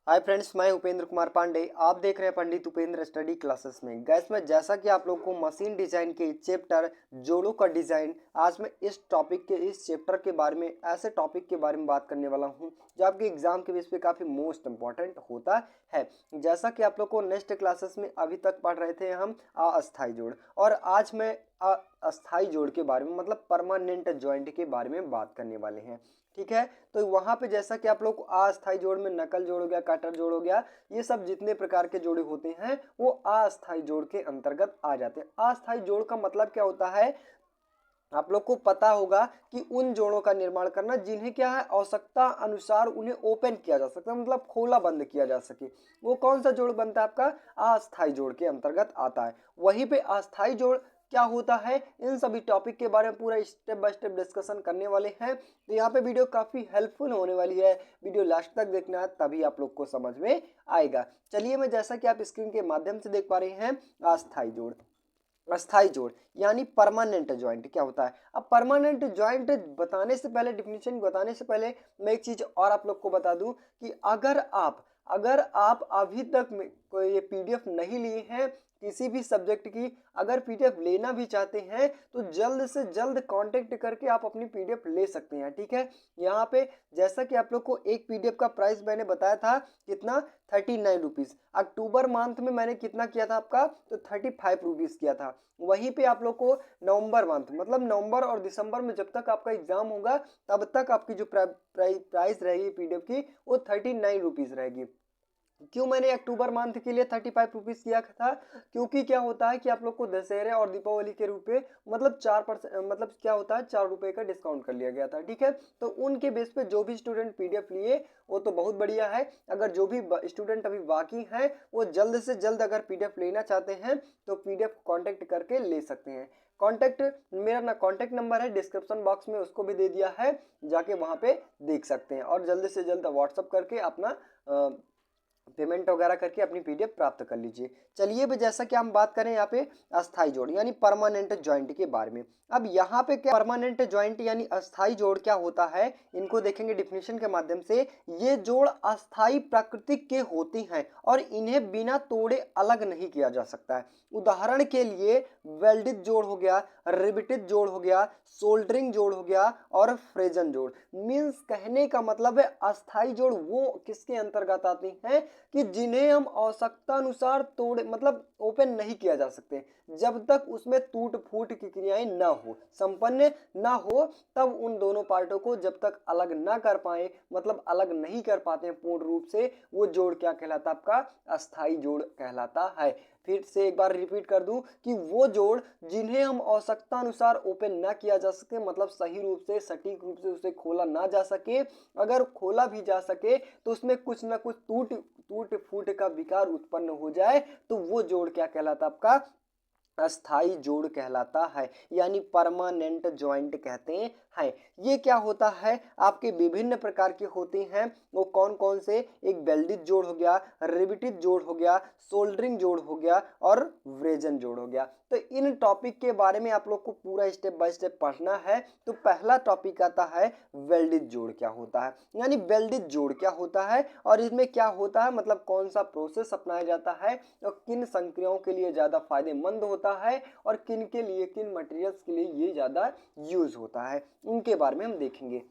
Hi friends, मैं उपेंद्र कुमार पांडे। आप देख रहे हैं पंडित उपेंद्र स्टडी क्लासेस में। गैस में जैसा कि आप लोग को मशीन डिजाइन के चैप्टर जोड़ों का डिजाइन, आज मैं इस टॉपिक के इस चैप्टर के बारे में ऐसे टॉपिक के बारे में बात करने वाला हूं जो आपके एग्जाम के बेस पे काफ़ी मोस्ट इंपॉर्टेंट होता है। जैसा कि आप लोग को नेक्स्ट क्लासेस में अभी तक पढ़ रहे थे हम अस्थाई जोड़, और आज मैं अस्थाई जोड़ के बारे में मतलब परमानेंट जॉइंट के बारे में बात करने वाले हैं। ठीक है, तो वहां पे जैसा कि आप लोग अस्थाई जोड़ में नकल जोड़ हो गया, कटर जोड़ हो गया, ये सब जितने प्रकार के जोड़े होते हैं वो अस्थाई जोड़ के अंतर्गत आ जाते हैं। अस्थाई जोड़ का मतलब क्या होता है, आप लोग को पता होगा कि उन जोड़ों का निर्माण करना जिन्हें क्या है, आवश्यकता अनुसार उन्हें ओपन किया जा सकता है, मतलब खोला बंद किया जा सके। वो कौन सा जोड़ बनता है, आपका अस्थाई जोड़ के अंतर्गत आता है। वहीं पे अस्थाई जोड़ क्या होता है, इन सभी टॉपिक के बारे में पूरा स्टेप बाय स्टेप डिस्कशन करने वाले हैं। तो यहाँ पे वीडियो काफी हेल्पफुल होने वाली है, वीडियो लास्ट तक देखना है तभी आप लोग को समझ में आएगा। चलिए, मैं जैसा कि आप स्क्रीन के माध्यम से देख पा रहे हैं, अस्थाई जोड़, अस्थाई जोड़ यानी परमानेंट जॉइंट क्या होता है। अब परमानेंट जॉइंट बताने से पहले, डिफिनीशन बताने से पहले, मैं एक चीज और आप लोग को बता दूं कि अगर आप अभी तक कोई ये पीडीएफ नहीं लिए हैं किसी भी सब्जेक्ट की, अगर पीडीएफ लेना भी चाहते हैं तो जल्द से जल्द कांटेक्ट करके आप अपनी पीडीएफ ले सकते हैं। ठीक है, यहाँ पे जैसा कि आप लोग को एक पीडीएफ का प्राइस मैंने बताया था कितना, 39 रुपीज। अक्टूबर मंथ में मैंने कितना किया था आपका, तो 35 रुपीज किया था। वहीं पे आप लोग को नवंबर मंथ मतलब नवंबर और दिसंबर में जब तक आपका एग्जाम होगा तब तक आपकी जो प्राइस रहेगी पीडीएफ की वो 39 रुपीज रहेगी। क्यों मैंने अक्टूबर मंथ के लिए 35 रुपीज किया था, क्योंकि क्या होता है कि आप लोग को दशहरे और दीपावली के रूप में मतलब 4% मतलब क्या होता है, 4 रुपए का डिस्काउंट कर लिया गया था। ठीक है, तो उनके बेस पे जो भी स्टूडेंट पीडीएफ लिए वो तो बहुत बढ़िया है। अगर जो भी स्टूडेंट अभी बाकी हैं वो जल्द से जल्द अगर पीडीएफ लेना चाहते हैं तो पीडीएफ कांटेक्ट करके ले सकते हैं। कांटेक्ट मेरा ना कांटेक्ट नंबर है डिस्क्रिप्शन बॉक्स में, उसको भी दे दिया है, जाके वहां पे देख सकते हैं और जल्द से जल्द व्हाट्सअप करके अपना पेमेंट वगैरह करके अपनी पीडीएफ प्राप्त कर लीजिए। चलिए, भी जैसा कि हम बात करें यहाँ पे अस्थाई जोड़ यानी परमानेंट जॉइंट के बारे में। अब यहाँ पे क्या परमानेंट जॉइंट यानी अस्थाई जोड़ क्या होता है, इनको देखेंगे डिफिनेशन के माध्यम से। ये जोड़ अस्थाई प्रकृति के होते हैं और इन्हें बिना तोड़े अलग नहीं किया जा सकता है। उदाहरण के लिए वेल्डित जोड़ हो गया, रिबिटेड जोड़ हो गया, सोल्डरिंग जोड़ हो गया और फ्रेजन जोड़। मीन्स कहने का मतलब है अस्थाई जोड़ वो किसके अंतर्गत आती हैं कि जिन्हें हम आवश्यकता अनुसार तोड़ मतलब ओपन नहीं किया जा सकते, जब तक उसमें टूट फूट की क्रियाएं ना हो, संपन्न ना हो, तब उन दोनों पार्टों को जब तक अलग ना कर पाए, मतलब अलग नहीं कर पाते हैं पूर्ण रूप से, वो जोड़ क्या कहलाता है, आपका अस्थाई जोड़ कहलाता है। फिर से एक बार रिपीट कर दूं कि वो जोड़ जिन्हें हम आवश्यकता अनुसार ओपन ना किया जा सके, मतलब सही रूप से सटीक रूप से उसे खोला ना जा सके, अगर खोला भी जा सके तो उसमें कुछ ना कुछ टूट फूट का विकार उत्पन्न हो जाए, तो वो जोड़ क्या कहलाता है, आपका अस्थाई जोड़ कहलाता है, यानी परमानेंट जॉइंट कहते हैं। ये क्या होता है, आपके विभिन्न प्रकार के होते हैं। वो कौन कौन से, एक वेल्डित जोड़ हो गया, रिवेटेड जोड़ हो गया, सोल्डरिंग जोड़ हो गया और व्रेजन जोड़ हो गया। तो इन टॉपिक के बारे में आप लोग को पूरा स्टेप बाय स्टेप पढ़ना है। तो पहला टॉपिक आता है वेल्डित जोड़ क्या होता है, यानी वेल्डित जोड़ क्या होता है और इसमें क्या होता है, मतलब कौन सा प्रोसेस अपनाया जाता है और किन संक्रियाओं के लिए ज्यादा फायदेमंद होता है और किन के लिए, किन मटेरियल्स के लिए ये ज्यादा यूज होता है, उनके बारे में हम देखेंगे।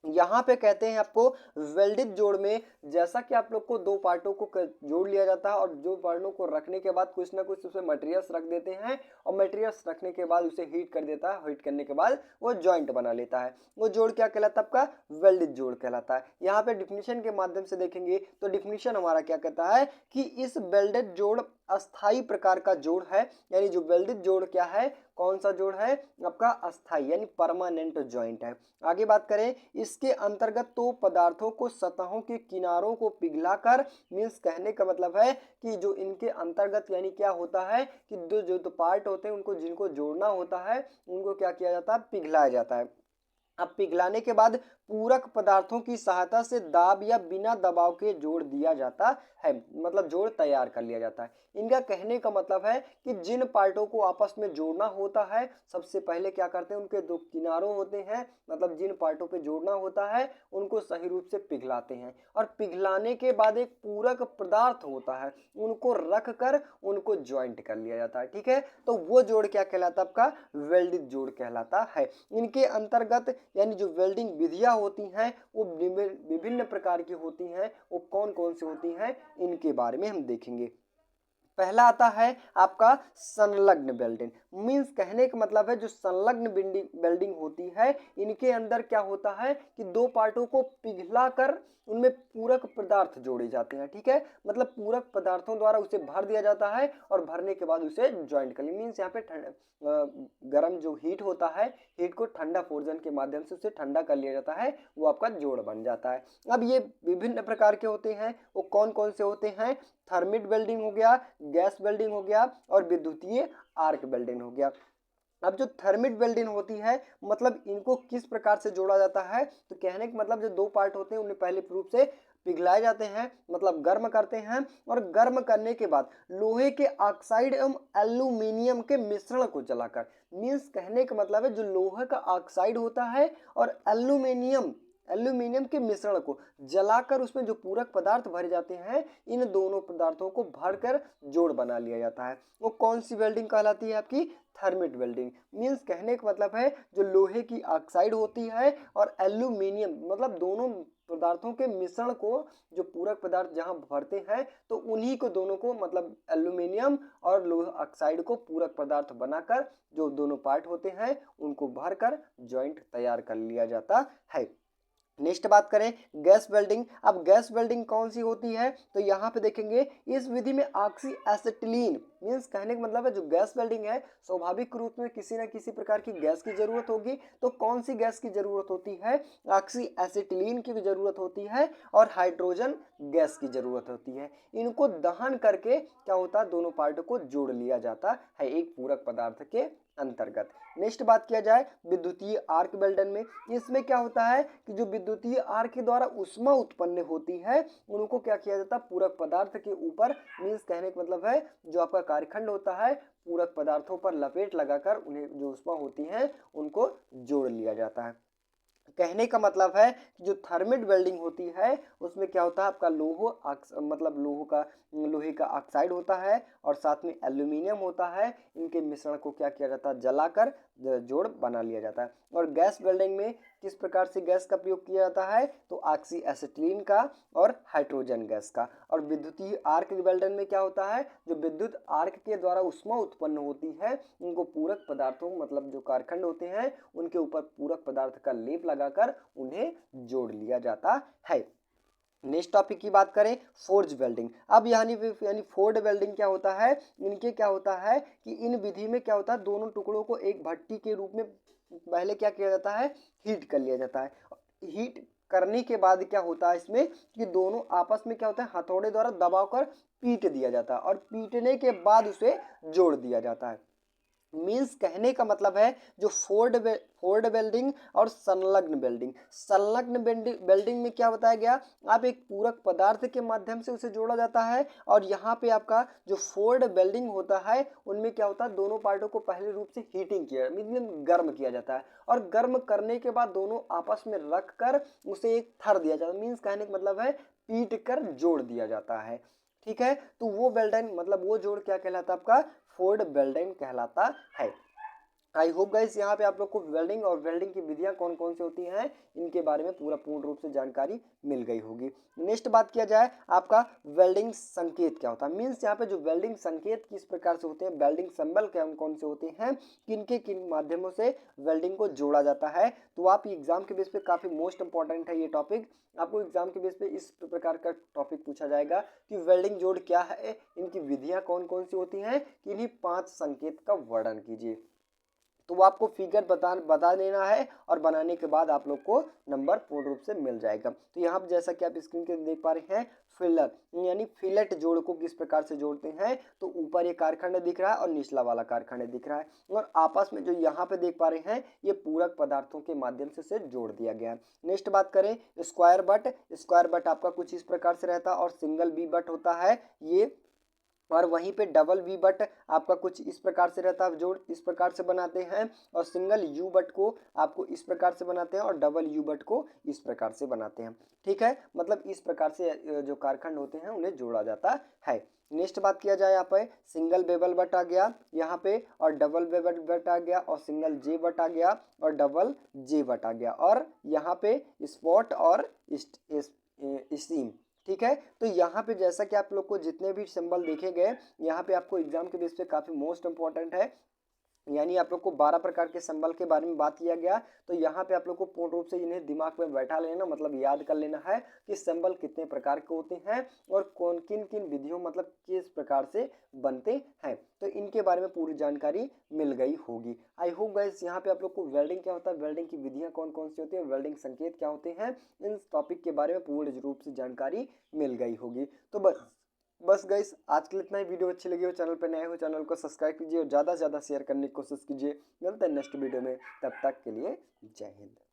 यहाँ पे कहते हैं आपको वेल्डित जोड़ में, जैसा कि आप लोग को दो पार्टों को जोड़ लिया जाता है और दो पार्टों को रखने के बाद कुछ ना कुछ उसमें मटेरियल्स रख देते हैं और मटेरियल्स रखने के बाद उसे हीट कर देता है, हीट करने के बाद वो जॉइंट बना लेता है। वो जोड़ क्या कहलाता है, आपका वेल्डित जोड़ कहलाता है। यहाँ पे डिफिनीशन के माध्यम से देखेंगे तो डिफिनीशन हमारा क्या कहता है कि इस वेल्डेड जोड़ अस्थाई प्रकार का जोड़ है, यानी जो वेल्डित जोड़ क्या है, कौन सा जोड़ है, आपका अस्थाई यानी परमानेंट जॉइंट है। आगे बात करें, इसके अंतर्गत तो पदार्थों को सतहों के किनारों को पिघलाकर, मीन्स कहने का मतलब है कि जो इनके अंतर्गत यानी क्या होता है कि जो पार्ट होते हैं उनको जिनको जोड़ना होता है उनको क्या किया जाता है, पिघलाया जाता है। अब पिघलाने के बाद पूरक पदार्थों की सहायता से दाब या बिना दबाव के जोड़ दिया जाता है, मतलब जोड़ तैयार कर लिया जाता है। इनका कहने का मतलब है कि जिन पार्टों को आपस में जोड़ना होता है, सबसे पहले क्या करते हैं, उनके दो किनारों होते हैं, मतलब जिन पार्टों पे जोड़ना होता है उनको सही रूप से पिघलाते हैं, और पिघलाने के बाद एक पूरक पदार्थ होता है, उनको रख कर उनको ज्वाइंट कर लिया जाता है। ठीक है, तो वो जोड़ क्या कहलाता है, आपका वेल्डिंग जोड़ कहलाता है। इनके अंतर्गत यानी जो वेल्डिंग विधियां होती हैं वो विभिन्न प्रकार की होती हैं। वो कौन कौन सी होती हैं, इनके बारे में हम देखेंगे। पहला आता है आपका संलग्न वेल्डिंग। मीन्स कहने का मतलब है जो संलग्न वेल्डिंग होती है, इनके अंदर क्या होता है कि दो पार्टों को पिघला कर उनमें पूरक पदार्थ जोड़े जाते हैं। ठीक है, मतलब पूरक पदार्थों द्वारा उसे भर दिया जाता है और भरने के बाद उसे ज्वाइंट कर लिया। मीन्स यहाँ पे गर्म जो हीट होता है, हीट को ठंडा फोर्जन के माध्यम से उसे ठंडा कर लिया जाता है, वो आपका जोड़ बन जाता है। अब ये विभिन्न प्रकार के होते हैं, वो कौन कौन से होते हैं, थर्मिट वेल्डिंग हो गया, गैस वेल्डिंग हो गया और विद्युतीय आर्क वेल्डिंग हो गया। अब जो थर्मिट वेल्डिंग होती है, मतलब इनको किस प्रकार से जोड़ा जाता है, तो कहने का मतलब जो दो पार्ट होते हैं उन्हें पहले रूप से पिघलाए जाते हैं, मतलब गर्म करते हैं, और गर्म करने के बाद लोहे के ऑक्साइड एवं एल्यूमिनियम के मिश्रण को जलाकर, मीन्स कहने का मतलब है जो लोहे का ऑक्साइड होता है और एल्यूमिनियम के मिश्रण को जलाकर उसमें जो पूरक पदार्थ भरे जाते हैं, इन दोनों पदार्थों को भरकर जोड़ बना लिया जाता है। वो कौन सी वेल्डिंग कहलाती है, आपकी थर्मिट वेल्डिंग। मीन्स कहने का मतलब है जो लोहे की ऑक्साइड होती है और एल्यूमिनियम, मतलब दोनों पदार्थों के मिश्रण को जो पूरक पदार्थ जहां भरते हैं, तो उन्हीं को दोनों को, मतलब एल्यूमिनियम और लोहे ऑक्साइड को पूरक पदार्थ बनाकर जो दोनों पार्ट होते हैं उनको भरकर जॉइंट तैयार कर लिया जाता है। नेक्स्ट बात करें गैस वेल्डिंग। अब गैस वेल्डिंग कौन सी होती है, तो यहाँ पे देखेंगे इस विधि में ऑक्सी एसिटिलीन, मीन्स कहने का मतलब है जो गैस वेल्डिंग है स्वाभाविक रूप में किसी न किसी प्रकार की गैस की जरूरत होगी। तो कौन सी गैस की जरूरत होती है, ऑक्सी एसिटिलीन की भी जरूरत होती है और हाइड्रोजन गैस की जरूरत होती है। इनको दहन करके क्या होता है, दोनों पार्ट को जोड़ लिया जाता है एक पूरक पदार्थ के अंतर्गत। नेक्स्ट बात किया जाए विद्युतीय आर्क वेल्डन में, इसमें क्या होता है कि जो विद्युतीय आर्क के द्वारा ऊष्मा उत्पन्न होती है उनको क्या किया जाता है, पूरक पदार्थ के ऊपर, मीन्स कहने का मतलब है जो आपका कार्यखंड होता है पूरक पदार्थों पर लपेट लगाकर उन्हें जो ऊष्मा होती है उनको जोड़ लिया जाता है। कहने का मतलब है कि जो थर्मिट वेल्डिंग होती है उसमें क्या होता है, आपका मतलब लोहे का ऑक्साइड होता है और साथ में एल्यूमिनियम होता है, इनके मिश्रण को क्या किया जाता है, जलाकर जोड़ बना लिया जाता है। और गैस वेल्डिंग में किस प्रकार से गैस का प्रयोग किया जाता है, तो ऑक्सी एसिटिलीन का और हाइड्रोजन गैस का। और विद्युतीय आर्क वेल्डन में क्या होता है, जो विद्युत आर्क के द्वारा ऊष्मा उत्पन्न होती है उनको पूरक पदार्थों, मतलब जो कारखंड होते हैं उनके ऊपर पूरक पदार्थ का लेप लगाकर उन्हें जोड़ लिया जाता है। नेक्स्ट टॉपिक की बात करें फोर्ज वेल्डिंग। अब यानी फोर्ड वेल्डिंग क्या होता है, इनके क्या होता है कि इन विधि में क्या होता है, दोनों टुकड़ों को एक भट्टी के रूप में पहले क्या किया जाता है, हीट कर लिया जाता है। हीट करने के बाद क्या होता है इसमें कि दोनों आपस में क्या होता है, हथौड़े द्वारा दबाकर पीट दिया जाता है और पीटने के बाद उसे जोड़ दिया जाता है। मीन्स कहने का मतलब है जो फोर्ड वेल्डिंग और संलग्न वेल्डिंग में क्या बताया गया, आप एक पूरक पदार्थ के माध्यम से उसे जोड़ा जाता है, और यहाँ पे आपका जो फोर्ड वेल्डिंग होता है उनमें क्या होता है, दोनों पार्टों को पहले रूप से हीटिंग किया, मतलब गर्म किया जाता है, और गर्म करने के बाद दोनों आपस में रख कर उसे एक थर दिया जाता है। मीन्स कहने का मतलब है पीट कर जोड़ दिया जाता है। ठीक है, तो वो वेल्डिंग, मतलब वो जोड़ क्या कहलाता है, आपका फोर्ड वेल्डिंग कहलाता है। आई होप गाइस यहाँ पे आप लोग को वेल्डिंग और वेल्डिंग की विधियां कौन कौन सी होती हैं इनके बारे में पूर्ण रूप से जानकारी मिल गई होगी। नेक्स्ट बात किया जाए आपका वेल्डिंग संकेत क्या होता है। मीन्स यहाँ पे जो वेल्डिंग संकेत किस प्रकार से होते हैं, वेल्डिंग सिंबल कौन से होते हैं, किन माध्यमों से वेल्डिंग को जोड़ा जाता है। तो आप एग्जाम के बेस पे काफ़ी मोस्ट इंपॉर्टेंट है ये टॉपिक। आपको एग्जाम के बेस पे इस प्रकार का टॉपिक पूछा जाएगा कि वेल्डिंग जोड़ क्या है, इनकी विधियाँ कौन कौन सी होती हैं, इन्हीं 5 संकेत का वर्णन कीजिए। तो वो आपको फिगर बता देना है और बनाने के बाद आप लोग को नंबर पूर्ण रूप से मिल जाएगा। तो यहाँ पर जैसा कि आप स्क्रीन पे देख पा रहे हैं फिलर यानी फिलेट जोड़ को किस प्रकार से जोड़ते हैं, तो ऊपर ये कारखंड दिख रहा है और निचला वाला कारखंड दिख रहा है और आपस में जो यहाँ पे देख पा रहे हैं ये पूरक पदार्थों के माध्यम से जोड़ दिया गया है। नेक्स्ट बात करें स्क्वायर बट आपका कुछ इस प्रकार से रहता है और सिंगल बी बट होता है ये, और वहीं पे डबल वी बट आपका कुछ इस प्रकार से रहता है, जोड़ इस प्रकार से बनाते हैं और सिंगल यू बट को आपको इस प्रकार से बनाते हैं और डबल यू बट को इस प्रकार से बनाते हैं। ठीक है, मतलब इस प्रकार से जो कारखंड होते हैं उन्हें जोड़ा जाता है। नेक्स्ट बात किया जाए यहाँ पे सिंगल बेबल बट आ गया यहाँ पे और डबल बेबल बट आ गया और सिंगल जे बट आ गया और डबल जे बट आ गया और यहाँ पे स्पॉट और स्टीम। ठीक है, तो यहाँ पे जैसा कि आप लोग को जितने भी सिंबल देखे गए यहाँ पे आपको एग्जाम के बेस पे काफ़ी मोस्ट इंपॉर्टेंट है, यानी आप लोग को 12 प्रकार के सिंबल के बारे में बात किया गया। तो यहाँ पे आप लोग को पूर्ण रूप से इन्हें दिमाग में बैठा लेना, मतलब याद कर लेना है कि सिंबल कितने प्रकार के होते हैं और कौन किन किन विधियों मतलब किस प्रकार से बनते हैं, तो इनके बारे में पूरी जानकारी मिल गई होगी। आई होप गाइस यहाँ पे आप लोग को वेल्डिंग क्या होता है, वेल्डिंग की विधियाँ कौन कौन सी होती है, वेल्डिंग संकेत क्या होते हैं, इन टॉपिक के बारे में पूर्ण रूप से जानकारी मिल गई होगी। तो बस गाइस आज के लिए इतना ही। वीडियो अच्छी लगी हो, चैनल पर नए हो चैनल को सब्सक्राइब कीजिए और ज़्यादा से ज़्यादा शेयर करने की कोशिश कीजिए। मिलते हैं नेक्स्ट वीडियो में, तब तक के लिए जय हिंद।